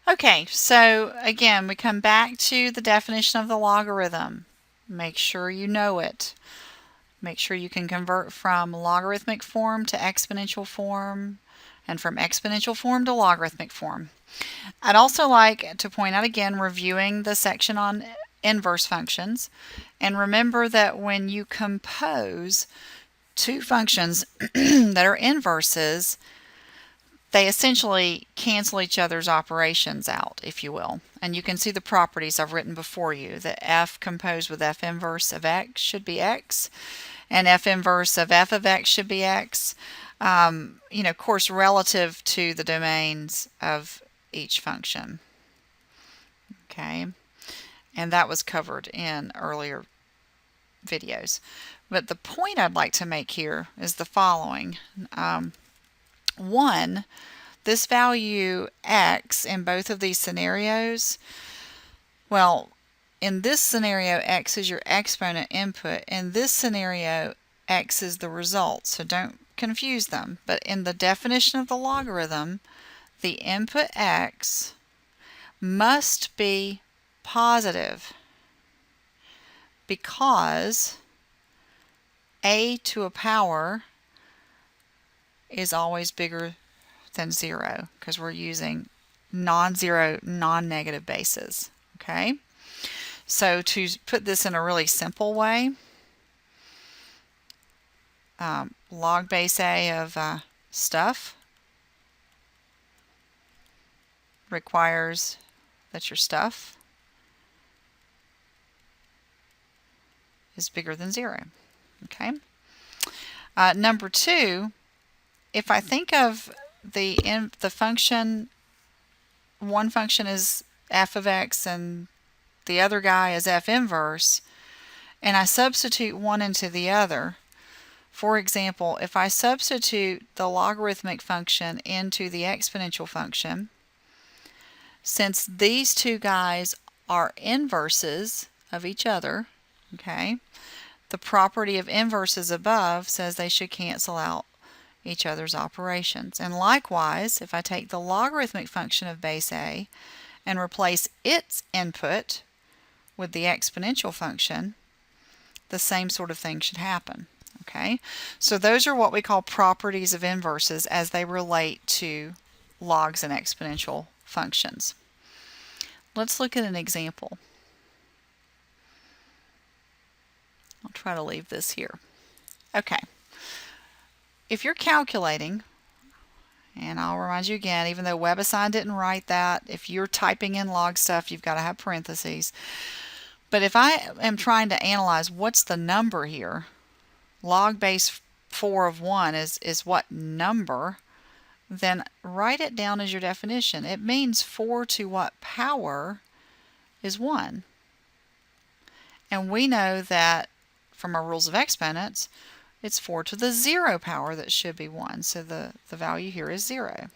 Okay, so again, we come back to the definition of the logarithm. Make sure you know it. Make sure you can convert from logarithmic form to exponential form and from exponential form to logarithmic form. I'd also like to point out again, reviewing the section on inverse functions, and remember that when you compose two functions that are inverses, they essentially cancel each other's operations out, if you will. And you can see the properties I've written before you, that f composed with f inverse of x should be x, and f inverse of f of x should be x. Of course, relative to the domains of each function. Okay, and that was covered in earlier videos. But the point I'd like to make here is the following. One, this value x in both of these scenarios, well, in this scenario, x is your exponent input. In this scenario, x is the result, so don't confuse them. But in the definition of the logarithm, the input x must be positive because a to a power is always bigger than 0 because we're using non-zero, non-negative bases. Okay, so to put this in a really simple way, log base a of stuff requires that your stuff is bigger than 0. Okay. Number 2, if I think of the function, one function is f of x and the other guy is f inverse, and I substitute one into the other. For example, if I substitute the logarithmic function into the exponential function, since these two guys are inverses of each other, okay, the property of inverses above says they should cancel out each other's operations. And likewise, if I take the logarithmic function of base a and replace its input with the exponential function, the same sort of thing should happen. Okay, so those are what we call properties of inverses as they relate to logs and exponential functions. Let's look at an example. I'll try to leave this here. Okay, if you're calculating, and I'll remind you again, even though WebAssign didn't write that, if you're typing in log stuff, you've got to have parentheses. But if I am trying to analyze what's the number here, log base 4 of 1 is what number, then write it down as your definition. It means 4 to what power is 1. And we know that from our rules of exponents, it's 4 to the 0 power that should be 1. So the value here is 0.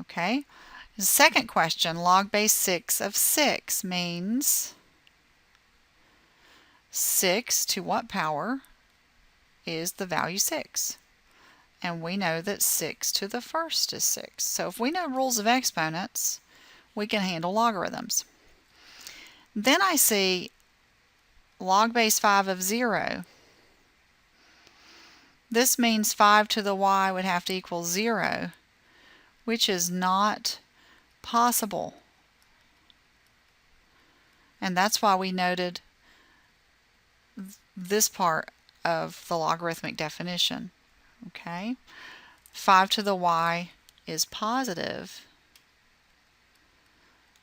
Okay. The second question, log base 6 of 6 means 6 to what power is the value 6? And we know that 6 to the first is 6. So if we know rules of exponents, we can handle logarithms. Then I see log base 5 of 0. This means 5 to the y would have to equal 0, which is not possible. And that's why we noted this part of the logarithmic definition. Okay, 5 to the y is positive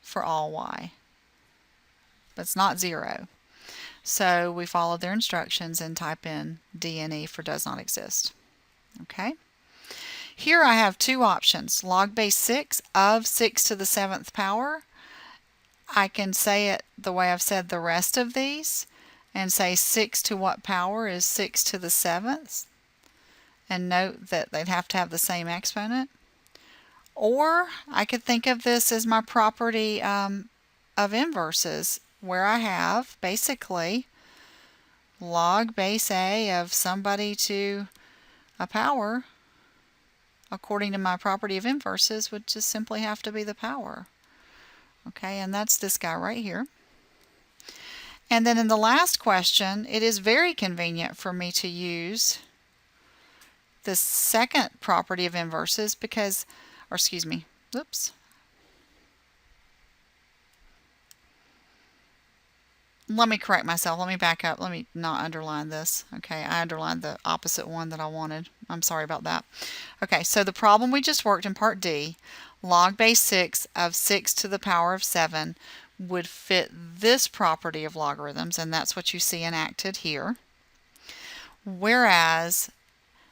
for all y, but it's not 0. So we follow their instructions and type in D and E for does not exist. Okay. Here I have two options. Log base 6 of 6 to the 7th power. I can say it the way I've said the rest of these and say 6 to what power is 6 to the 7th. And note that they'd have to have the same exponent. Or I could think of this as my property of inverses, where I have basically log base a of somebody to a power according to my property of inverses, would just simply have to be the power. Okay, and that's this guy right here. And then in the last question, it is very convenient for me to use the second property of inverses because, or excuse me, oops. Let me correct myself. Let me back up. Let me not underline this. Okay, I underlined the opposite one that I wanted. I'm sorry about that. Okay, so the problem we just worked in part D, log base 6 of 6 to the power of 7 would fit this property of logarithms, and that's what you see enacted here. Whereas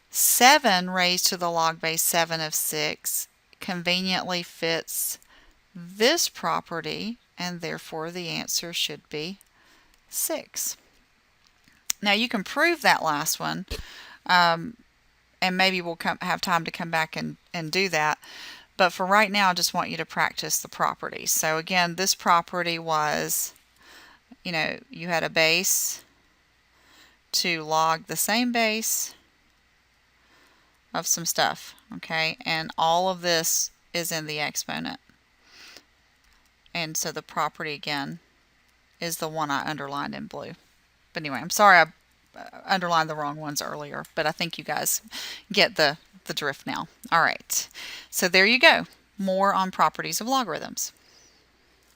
7 raised to the log base 7 of 6 conveniently fits this property, and therefore the answer should be 6. Now you can prove that last one, and maybe we'll have time to come back and do that. But for right now, I just want you to practice the properties. So again, this property was, you had a base to log the same base of some stuff, okay? And all of this is in the exponent. And so the property, again, is the one I underlined in blue. But anyway, I'm sorry I underlined the wrong ones earlier, but I think you guys get the drift now. All right, so there you go. More on properties of logarithms.